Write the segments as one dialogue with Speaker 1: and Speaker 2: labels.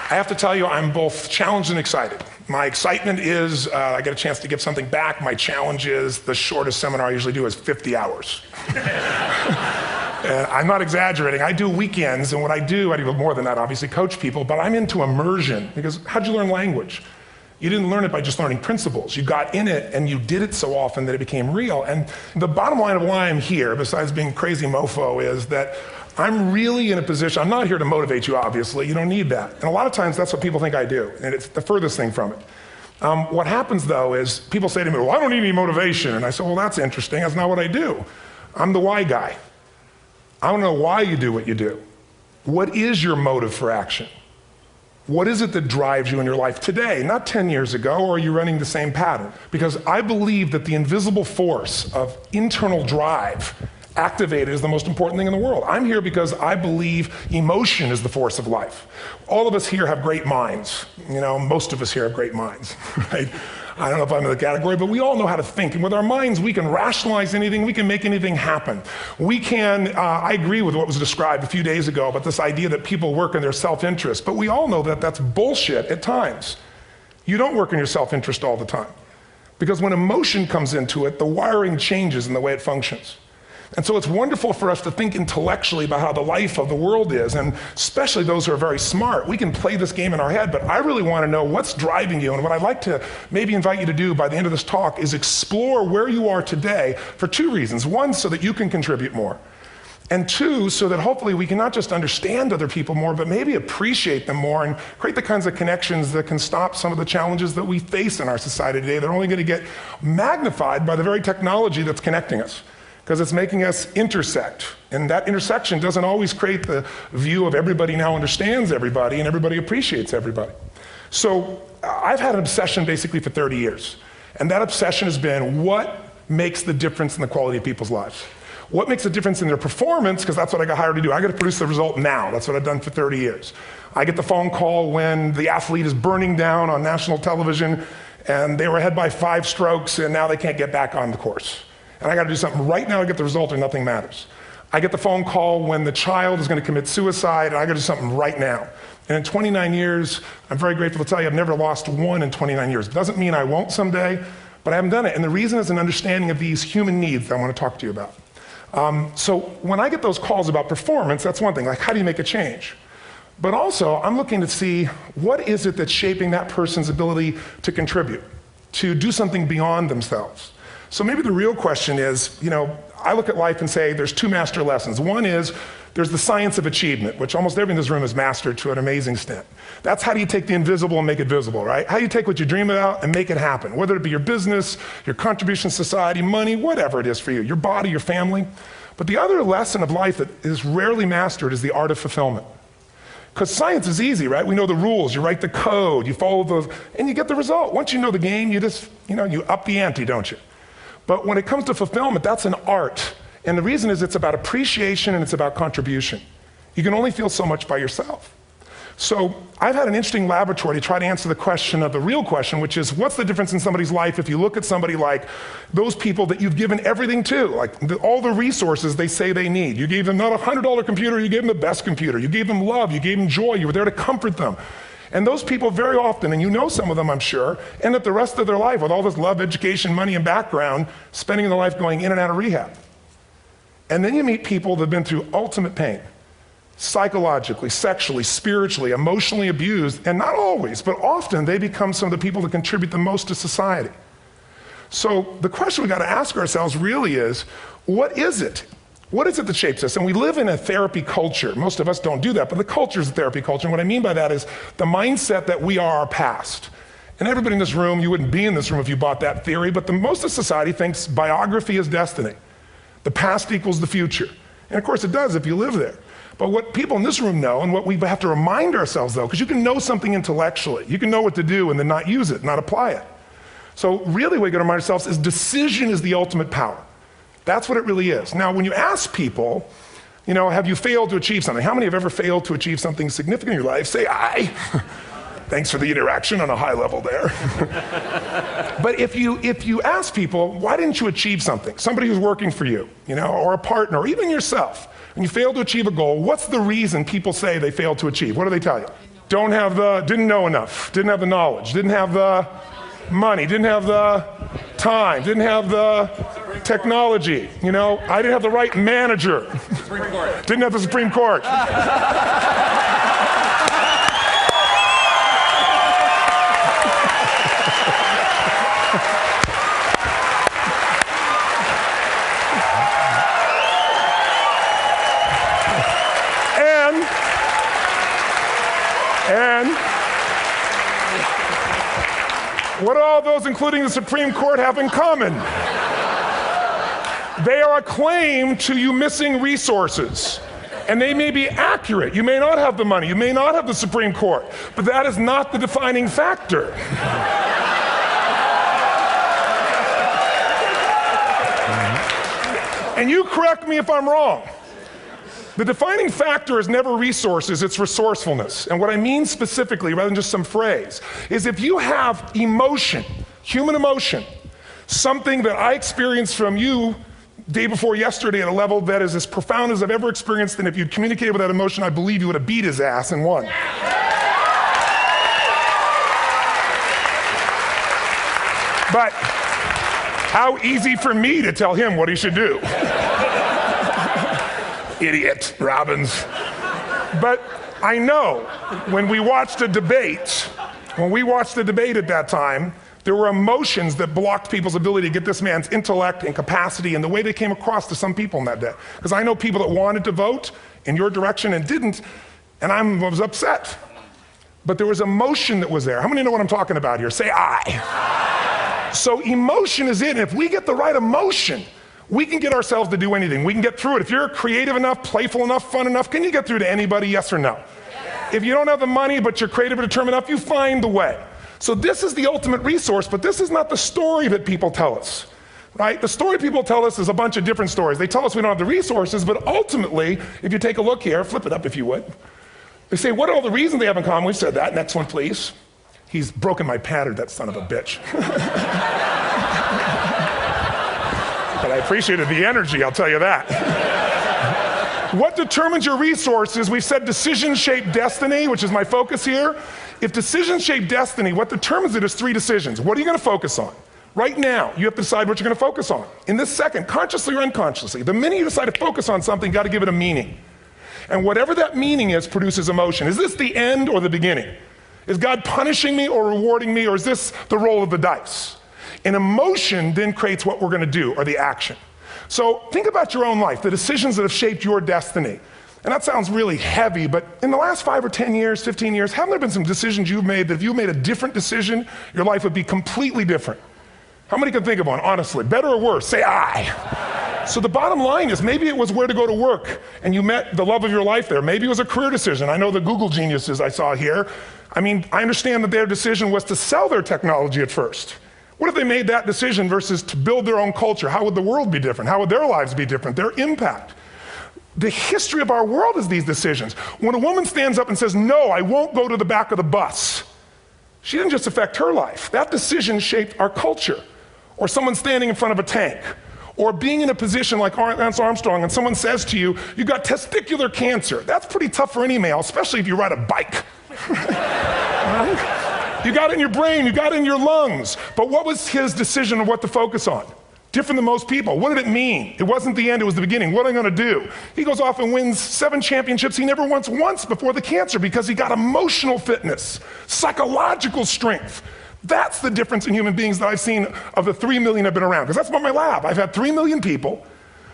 Speaker 1: I have to tell you, I'm both challenged and excited. My excitement is I get a chance to give something back. My challenge is the shortest seminar I usually do is 50 hours. I'm not exaggerating. I do weekends, and what I do more than that, obviously, coach people, but I'm into immersion. Because how'd you learn language? You didn't learn it by just learning principles. You got in it, and you did it so often that it became real. And the bottom line of why I'm here, besides being crazy mofo, is that I'm really in a position, I'm not here to motivate you, obviously. You don't need that. And a lot of times, that's what people think I do, and it's the furthest thing from it. What happens, though, is people say to me, well, I don't need any motivation. And I say, well, that's interesting. That's not what I do. I'm the why guy. I don't know why you do what you do. What is your motive for action? What is it that drives you in your life today, not 10 years ago, or are you running the same pattern? Because I believe that the invisible force of internal drive activated is the most important thing in the world. I'm here because I believe emotion is the force of life. All of us here have great minds. You know, most of us here have great minds, right? I don't know if I'm in the category, but we all know how to think. And with our minds, we can rationalize anything. We can make anything happen. We can, I agree with what was described a few days ago about this idea that people work in their self-interest. But we all know that that's bullshit at times. You don't work in your self-interest all the time. Because when emotion comes into it, the wiring changes in the way it functions. And so it's wonderful for us to think intellectually about how the life of the world is, and especially those who are very smart. We can play this game in our head, but I really want to know what's driving you. And what I'd like to maybe invite you to do by the end of this talk is explore where you are today for two reasons. One, so that you can contribute more. And two, so that hopefully we can not just understand other people more, but maybe appreciate them more and create the kinds of connections that can stop some of the challenges that we face in our society today. They're only going to get magnified by the very technology that's connecting us, because it's making us intersect. And that intersection doesn't always create the view of everybody now understands everybody and everybody appreciates everybody. So I've had an obsession basically for 30 years. And that obsession has been what makes the difference in the quality of people's lives? What makes a difference in their performance? Because that's what I got hired to do. I got to produce the result now. That's what I've done for 30 years. I get the phone call when the athlete is burning down on national television and they were ahead by 5 strokes and now they can't get back on the course. And I got to do something right now to get the result or nothing matters. I get the phone call when the child is going to commit suicide, and I got to do something right now. And in 29 years, I'm very grateful to tell you I've never lost one in 29 years. It doesn't mean I won't someday, but I haven't done it. And the reason is an understanding of these human needs that I want to talk to you about. So when I get those calls about performance, that's one thing, like how do you make a change? But also, I'm looking to see what is it that's shaping that person's ability to contribute, to do something beyond themselves. So maybe the real question is, you know, I look at life and say there's 2 master lessons. One is there's the science of achievement, which almost everyone in this room has mastered to an amazing extent. That's how do you take the invisible and make it visible, right? How do you take what you dream about and make it happen, whether it be your business, your contribution to society, money, whatever it is for you, your body, your family. But the other lesson of life that is rarely mastered is the art of fulfillment. Because science is easy, right? We know the rules, you write the code, you follow those, and you get the result. Once you know the game, you just, you up the ante, don't you? But when it comes to fulfillment, that's an art. And the reason is it's about appreciation and it's about contribution. You can only feel so much by yourself. So I've had an interesting laboratory to try to answer the question of the real question, which is what's the difference in somebody's life if you look at somebody like those people that you've given everything to, like all the resources they say they need. You gave them not a $100 computer, you gave them the best computer. You gave them love, you gave them joy, you were there to comfort them. And those people very often, and you know some of them I'm sure, end up the rest of their life with all this love, education, money, and background, spending their life going in and out of rehab. And then you meet people that have been through ultimate pain, psychologically, sexually, spiritually, emotionally abused, and not always, but often they become some of the people that contribute the most to society. So the question we got to ask ourselves really is, what is it? What is it that shapes us? And we live in a therapy culture. Most of us don't do that, but the culture is a therapy culture. And what I mean by that is the mindset that we are our past. And everybody in this room, you wouldn't be in this room if you bought that theory, but most of society thinks biography is destiny. The past equals the future. And of course it does if you live there. But what people in this room know, and what we have to remind ourselves though, because you can know something intellectually, you can know what to do and then not use it, not apply it. So really what we got to remind ourselves is decision is the ultimate power. That's what it really is. Now, when you ask people, have you failed to achieve something? How many have ever failed to achieve something significant in your life? Say, I. Thanks for the interaction on a high level there. But if you ask people, why didn't you achieve something? Somebody who's working for you, or a partner, or even yourself, and you failed to achieve a goal, what's the reason people say they failed to achieve? What do they tell you? didn't know enough, didn't have the knowledge, didn't have the money, didn't have the time, didn't have the technology. You know, I didn't have the right manager. Didn't have the Supreme Court. And what do all those, including the Supreme Court, have in common? They are a claim to you missing resources. And they may be accurate. You may not have the money. You may not have the Supreme Court. But that is not the defining factor. And you correct me if I'm wrong. The defining factor is never resources, it's resourcefulness. And what I mean specifically, rather than just some phrase, is if you have emotion, human emotion, something that I experienced from you day before yesterday at a level that is as profound as I've ever experienced, and if you'd communicated with that emotion, I believe you would have beat his ass and won. But how easy for me to tell him what he should do. Idiot, Robbins. But I know when we watched a debate, at that time, there were emotions that blocked people's ability to get this man's intellect and capacity and the way they came across to some people in that day. Because I know people that wanted to vote in your direction and didn't, and I was upset. But there was emotion that was there. How many know what I'm talking about here? Say I. So emotion is it, and if we get the right emotion, we can get ourselves to do anything. We can get through it. If you're creative enough, playful enough, fun enough, can you get through to anybody, yes or no? Yeah. If you don't have the money, but you're creative and determined enough, you find the way. So this is the ultimate resource, but this is not the story that people tell us, right? The story people tell us is a bunch of different stories. They tell us we don't have the resources, but ultimately, if you take a look here, flip it up if you would. They say, what are all the reasons they have in common? We said that. Next one, please. He's broken my pattern, that son of a bitch. But I appreciated the energy, I'll tell you that. What determines your resources? We've said decisions shape destiny, which is my focus here. If decisions shape destiny, what determines it is 3 decisions. What are you going to focus on? Right now, you have to decide what you're going to focus on. In this second, consciously or unconsciously, the minute you decide to focus on something, you've got to give it a meaning. And whatever that meaning is produces emotion. Is this the end or the beginning? Is God punishing me or rewarding me, or is this the roll of the dice? And emotion then creates what we're going to do, or the action. So think about your own life, the decisions that have shaped your destiny. And that sounds really heavy, but in the last 5 or 10 years, 15 years, haven't there been some decisions you've made that if you made a different decision, your life would be completely different? How many can think of one, honestly? Better or worse? Say I. So the bottom line is maybe it was where to go to work and you met the love of your life there. Maybe it was a career decision. I know the Google geniuses I saw here. I mean, I understand that their decision was to sell their technology at first. What if they made that decision versus to build their own culture? How would the world be different? How would their lives be different? Their impact. The history of our world is these decisions. When a woman stands up and says, no, I won't go to the back of the bus, she didn't just affect her life. That decision shaped our culture. Or someone standing in front of a tank. Or being in a position like Lance Armstrong and someone says to you, you got testicular cancer. That's pretty tough for any male, especially if you ride a bike. Right? You got it in your brain, you got it in your lungs. But what was his decision of what to focus on? Different than most people. What did it mean? It wasn't the end, it was the beginning. What am I going to do? He goes off and wins 7 championships he never won once before the cancer because he got emotional fitness, psychological strength. That's the difference in human beings that I've seen of the 3 million I've been around. Because that's about my lab. I've had 3 million people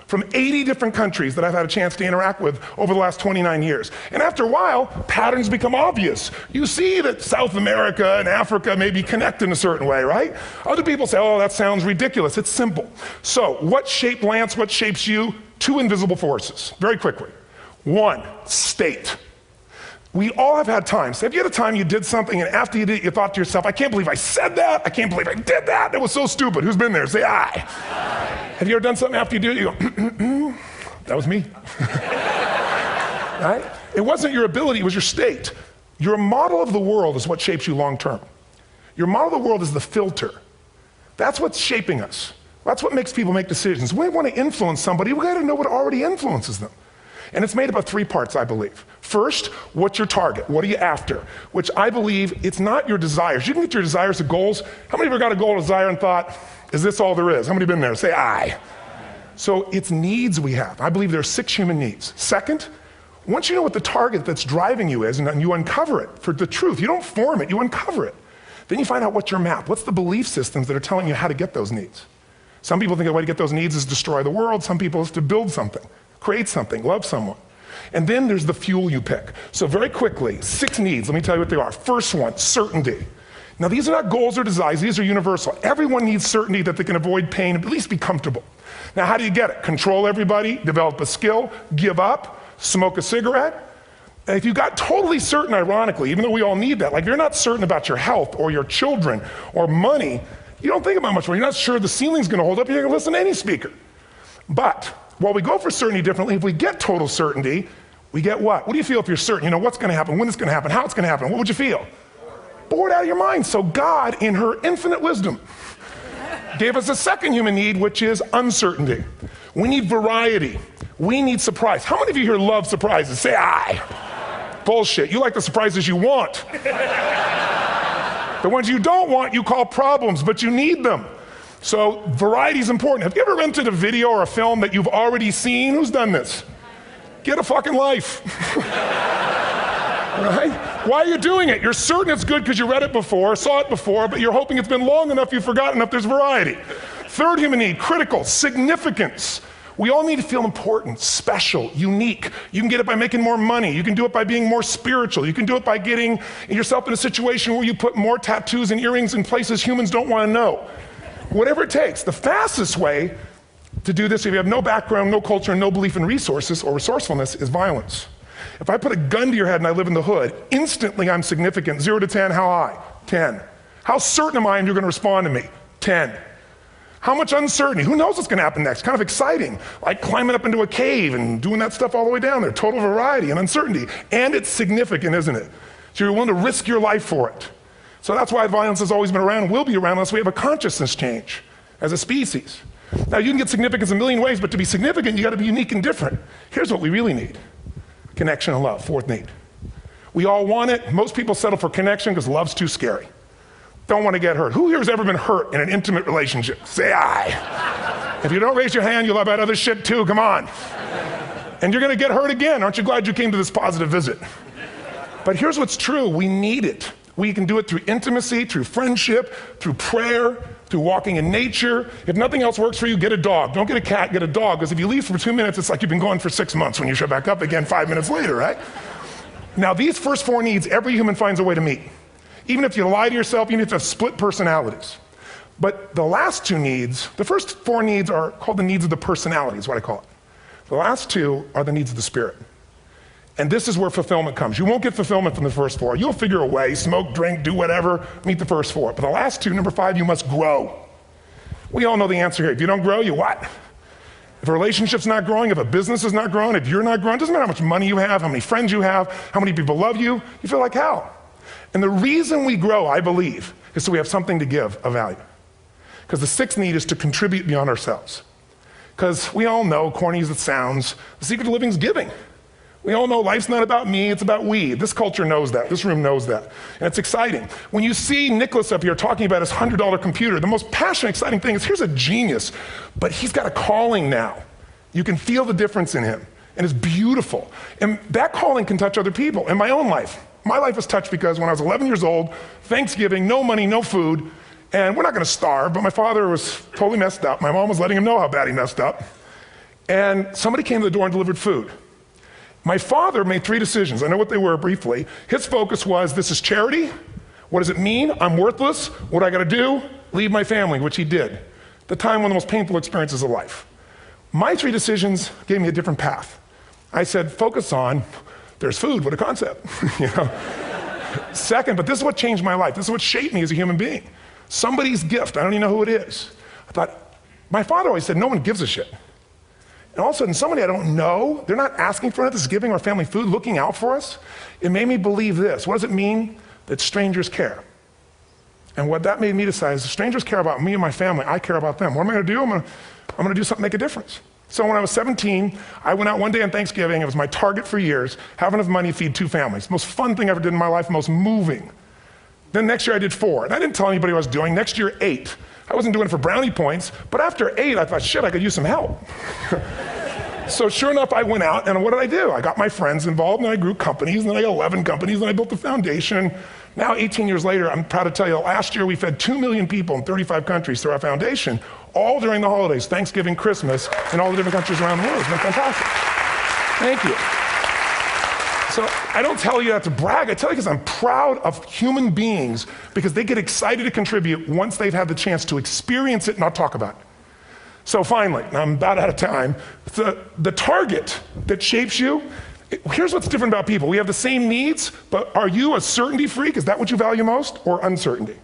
Speaker 1: from 80 different countries that I've had a chance to interact with over the last 29 years. And after a while, patterns become obvious. You see that South America and Africa may be connected in a certain way, right? Other people say, oh, that sounds ridiculous. It's simple. So what shaped Lance, what shapes you? 2 invisible forces, very quickly. 1, state. We all have had times. Have you had a time you did something and after you did it, you thought to yourself, I can't believe I said that. I can't believe I did that. That was so stupid. Who's been there? Say I. Have you ever done something after you do it, you go, that was me. Right? It wasn't your ability, it was your state. Your model of the world is what shapes you long term. Your model of the world is the filter. That's what's shaping us. That's what makes people make decisions. When we want to influence somebody, we got to know what already influences them. And it's made up of 3 parts, I believe. First, what's your target? What are you after? Which I believe it's not your desires. You can get your desires to goals. How many of you got a goal, desire, and thought, is this all there is? How many been there? Say aye. So it's needs we have. I believe there are 6 human needs. Second, once you know what the target that's driving you is and you uncover it for the truth, you don't form it, you uncover it. Then you find out what's your map. What's the belief systems that are telling you how to get those needs? Some people think the way to get those needs is destroy the world. Some people is to build something, create something, love someone. And then there's the fuel you pick. So very quickly, 6 needs, let me tell you what they are. First one, certainty. Now these are not goals or desires, these are universal. Everyone needs certainty that they can avoid pain, at least be comfortable. Now how do you get it? Control everybody, develop a skill, give up, smoke a cigarette. And if you got totally certain, ironically, even though we all need that, like if you're not certain about your health or your children or money, you don't think about much more. You're not sure the ceiling's gonna hold up, you're gonna listen to any speaker. But while we go for certainty differently, if we get total certainty, we get what? What do you feel if you're certain? You know what's gonna happen, when it's gonna happen, how it's gonna happen, what would you feel? Bored out of your mind. So God, in her infinite wisdom, gave us a second human need, which is uncertainty. We need variety. We need surprise. How many of you here love surprises? Say aye. Bullshit. You like the surprises you want. The ones you don't want, you call problems, but you need them. So variety is important. Have you ever rented a video or a film that you've already seen? Who's done this? Get a fucking life. Right? Why are you doing it? You're certain it's good because you read it before, saw it before, but you're hoping it's been long enough you've forgotten enough there's variety. Third human need, critical, significance. We all need to feel important, special, unique. You can get it by making more money. You can do it by being more spiritual. You can do it by getting yourself in a situation where you put more tattoos and earrings in places humans don't want to know. Whatever it takes. The fastest way to do this, if you have no background, no culture, and no belief in resources or resourcefulness, is violence. If I put a gun to your head and I live in the hood, instantly I'm significant. 0 to 10, how high? 10. How certain am I you're gonna respond to me? 10. How much uncertainty? Who knows what's gonna happen next? Kind of exciting, like climbing up into a cave and doing that stuff all the way down there. Total variety and uncertainty. And it's significant, isn't it? So you're willing to risk your life for it. So that's why violence has always been around and will be around unless we have a consciousness change as a species. Now you can get significance a million ways, but to be significant, you gotta be unique and different. Here's what we really need. Connection and love, fourth need. We all want it. Most people settle for connection because love's too scary. Don't want to get hurt. Who here has ever been hurt in an intimate relationship? Say aye. If you don't raise your hand, you'll have had other shit too, come on. And you're gonna get hurt again. Aren't you glad you came to this positive visit? But here's what's true, we need it. We can do it through intimacy, through friendship, through prayer, through walking in nature. If nothing else works for you, get a dog. Don't get a cat, get a dog, because if you leave for 2 minutes, it's like you've been gone for 6 months when you show back up again 5 minutes later, right? Now these first 4 needs, every human finds a way to meet. Even if you lie to yourself, even if you have split personalities. But the last 2 needs, the first 4 needs are called the needs of the personality, is what I call it. The last 2 are the needs of the spirit. And this is where fulfillment comes. You won't get fulfillment from the first 4. You'll figure a way, smoke, drink, do whatever, meet the first 4. But the last 2, number 5, you must grow. We all know the answer here. If you don't grow, you what? If a relationship's not growing, if a business is not growing, if you're not growing, it doesn't matter how much money you have, how many friends you have, how many people love you, you feel like hell. And the reason we grow, I believe, is so we have something to give of value. Because the 6th need is to contribute beyond ourselves. Because we all know, corny as it sounds, the secret of living is giving. We all know life's not about me, it's about we. This culture knows that, this room knows that. And it's exciting. When you see Nicholas up here talking about his $100 computer, the most passionate, exciting thing is here's a genius, but he's got a calling now. You can feel the difference in him, and it's beautiful. And that calling can touch other people. In my own life, my life was touched because when I was 11 years old, Thanksgiving, no money, no food, and we're not gonna starve, but my father was totally messed up. My mom was letting him know how bad he messed up. And somebody came to the door and delivered food. My father made 3 decisions. I know what they were briefly. His focus was, this is charity. What does it mean? I'm worthless. What do I gotta do? Leave my family, which he did. At the time, one of the most painful experiences of life. My 3 decisions gave me a different path. I said, focus on, there's food, what a concept. You know? Second, but this is what changed my life. This is what shaped me as a human being. Somebody's gift, I don't even know who it is. I thought, my father always said, no one gives a shit. And all of a sudden, somebody I don't know, they're not asking for it, this is giving our family food, looking out for us. It made me believe this. What does it mean? That strangers care. And what that made me decide is if strangers care about me and my family, I care about them. What am I gonna do? I'm gonna do something to make a difference. So when I was 17, I went out one day on Thanksgiving. It was my target for years, have enough money to feed 2 families. Most fun thing I ever did in my life, most moving. Then next year I did 4, and I didn't tell anybody what I was doing. Next year, 8. I wasn't doing it for brownie points, but after 8, I thought, shit, I could use some help. So sure enough, I went out, and what did I do? I got my friends involved, and I grew companies, and then I got 11 companies, and I built the foundation. Now, 18 years later, I'm proud to tell you, last year we fed 2 million people in 35 countries through our foundation, all during the holidays, Thanksgiving, Christmas, in all the different countries around the world. It's been fantastic. Thank you. So I don't tell you that to brag, I tell you because I'm proud of human beings because they get excited to contribute once they've had the chance to experience it, not talk about it. So finally, now I'm about out of time, the target that shapes you, here's what's different about people. We have the same needs, but are you a certainty freak? Is that what you value most, or uncertainty?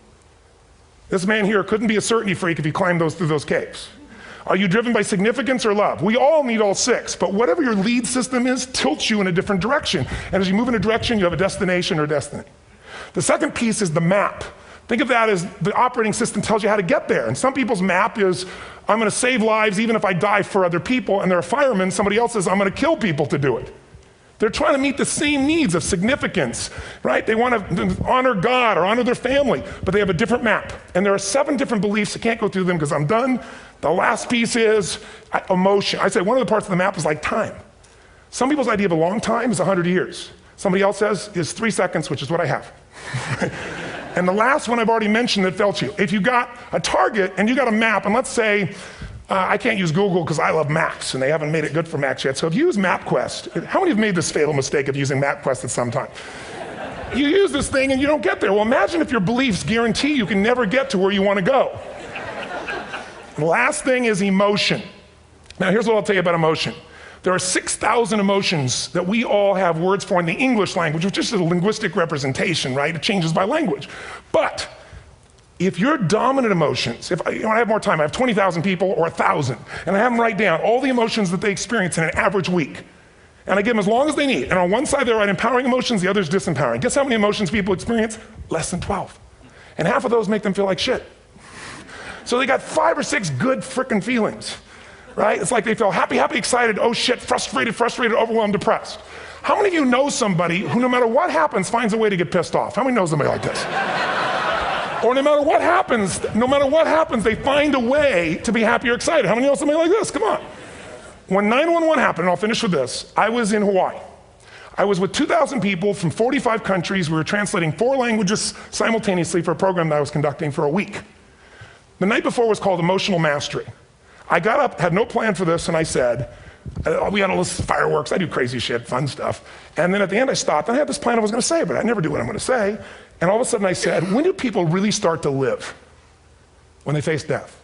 Speaker 1: This man here couldn't be a certainty freak if he climbed through those caves. Are you driven by significance or love? We all need all 6, but whatever your lead system is tilts you in a different direction. And as you move in a direction, you have a destination or destiny. The second piece is the map. Think of that as the operating system tells you how to get there. And some people's map is, I'm gonna save lives even if I die for other people, and they're a fireman. Somebody else says, I'm gonna kill people to do it. They're trying to meet the same needs of significance, right? They want to honor God or honor their family, but they have a different map. And there are 7 different beliefs. I can't go through them because I'm done. The last piece is emotion. I say one of the parts of the map is like time. Some people's idea of a long time is 100 years. Somebody else says is 3 seconds, which is what I have. And the last one I've already mentioned that felt you. If you got a target and you got a map, and let's say, I can't use Google because I love maps and they haven't made it good for Macs yet. So if you use MapQuest, how many have made this fatal mistake of using MapQuest at some time? You use this thing and you don't get there. Well, imagine if your beliefs guarantee you can never get to where you want to go. The last thing is emotion. Now here's what I'll tell you about emotion. There are 6,000 emotions that we all have words for in the English language, which is a linguistic representation, right? It changes by language. But if your dominant emotions, if I have more time, I have 20,000 people or 1,000, and I have them write down all the emotions that they experience in an average week. And I give them as long as they need. And on one side, they write empowering emotions, the other is disempowering. Guess how many emotions people experience? Less than 12. And half of those make them feel like shit. So they got 5 or 6 good frickin' feelings, right? It's like they feel happy, happy, excited, oh shit, frustrated, overwhelmed, depressed. How many of you know somebody who no matter what happens finds a way to get pissed off? How many know somebody like this? Or no matter what happens, they find a way to be happy or excited. How many know somebody like this? Come on. When 9/11 happened, and I'll finish with this, I was in Hawaii. I was with 2,000 people from 45 countries. We were translating 4 languages simultaneously for a program that I was conducting for a week. The night before was called Emotional Mastery. I got up, had no plan for this, and I said, we had all this fireworks, I do crazy shit, fun stuff. And then at the end I stopped, and I had this plan I was gonna say, but I never do what I'm gonna say. And all of a sudden I said, when do people really start to live? When they face death.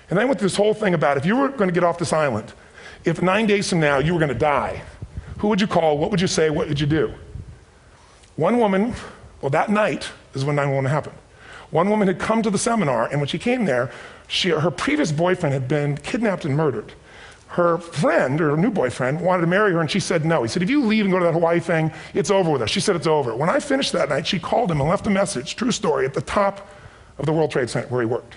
Speaker 1: And then I went through this whole thing about if you were gonna get off this island, if 9 days from now you were gonna die, who would you call, what would you say, what would you do? One woman, well that night is when 9/11 happened. One woman had come to the seminar, and when she came there, her previous boyfriend had been kidnapped and murdered. Her friend, or her new boyfriend, wanted to marry her, and she said no. He said, if you leave and go to that Hawaii thing, it's over with us. She said, it's over. When I finished that night, she called him and left a message, true story, at the top of the World Trade Center where he worked,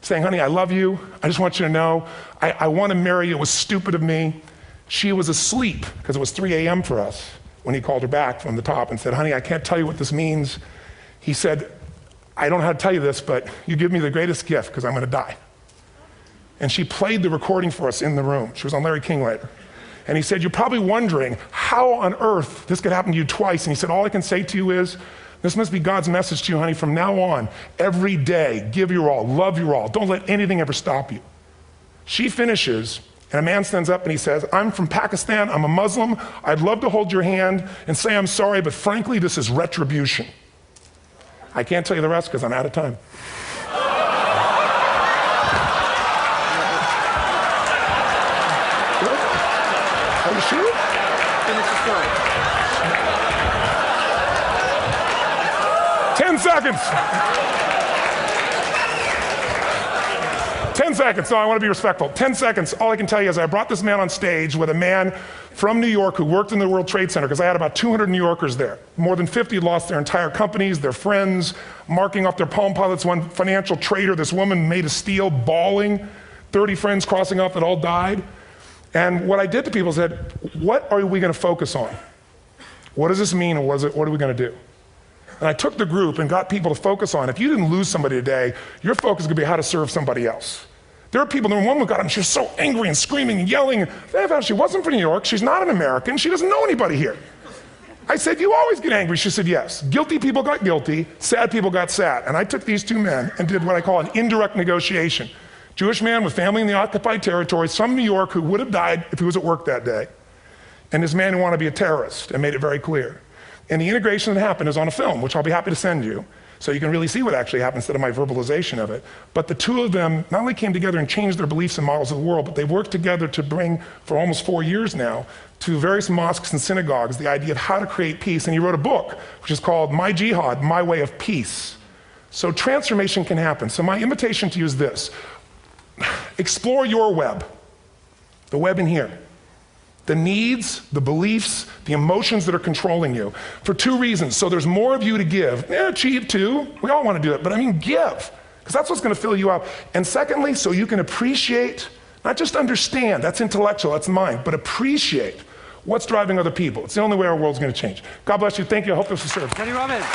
Speaker 1: saying, honey, I love you. I just want you to know, I want to marry you. It was stupid of me. She was asleep, because it was 3 a.m. for us, when he called her back from the top and said, honey, I can't tell you what this means. He said, I don't know how to tell you this, but you give me the greatest gift, because I'm going to die. And she played the recording for us in the room. She was on Larry King later. And he said, you're probably wondering how on earth this could happen to you twice. And he said, all I can say to you is, this must be God's message to you, honey. From now on, every day, give your all, love your all. Don't let anything ever stop you. She finishes, and a man stands up and he says, I'm from Pakistan, I'm a Muslim. I'd love to hold your hand and say I'm sorry, but frankly, this is retribution. I can't tell you the rest because I'm out of time. Are you sure? Finish the story. 10 seconds. 10 seconds. No, I want to be respectful. 10 seconds. All I can tell you is I brought this man on stage with a man from New York who worked in the World Trade Center, because I had about 200 New Yorkers there. More than 50 lost their entire companies, their friends, marking off their Palm Pilots. One financial trader, this woman made of steel, bawling. 30 friends crossing off that all died. And what I did to people said, what are we going to focus on? What does this mean, and what are we going to do? And I took the group and got people to focus on, if you didn't lose somebody today, your focus is going to be how to serve somebody else. There are people, there was one who got up, she was so angry and screaming and yelling. They found she wasn't from New York, she's not an American, she doesn't know anybody here. I said, you always get angry. She said, yes. Guilty people got guilty, sad people got sad. And I took these two men and did what I call an indirect negotiation. Jewish man with family in the occupied territories, from New York, who would have died if he was at work that day. And this man who wanted to be a terrorist, and made it very clear. And the integration that happened is on a film, which I'll be happy to send you, so you can really see what actually happened instead of my verbalization of it. But the two of them not only came together and changed their beliefs and models of the world, but they worked together to bring, for almost 4 years now, to various mosques and synagogues, the idea of how to create peace. And he wrote a book, which is called My Jihad, My Way of Peace. So transformation can happen. So my invitation to you is this. Explore your web, the web in here. The needs, the beliefs, the emotions that are controlling you, for two reasons. So there's more of you to give. Achieve too, we all want to do it, but I mean give, because that's what's going to fill you up. And secondly, so you can appreciate, not just understand, that's intellectual, that's mind, but appreciate what's driving other people. It's the only way our world's going to change. God bless you, thank you, I hope this will serve.
Speaker 2: Kenny Robbins.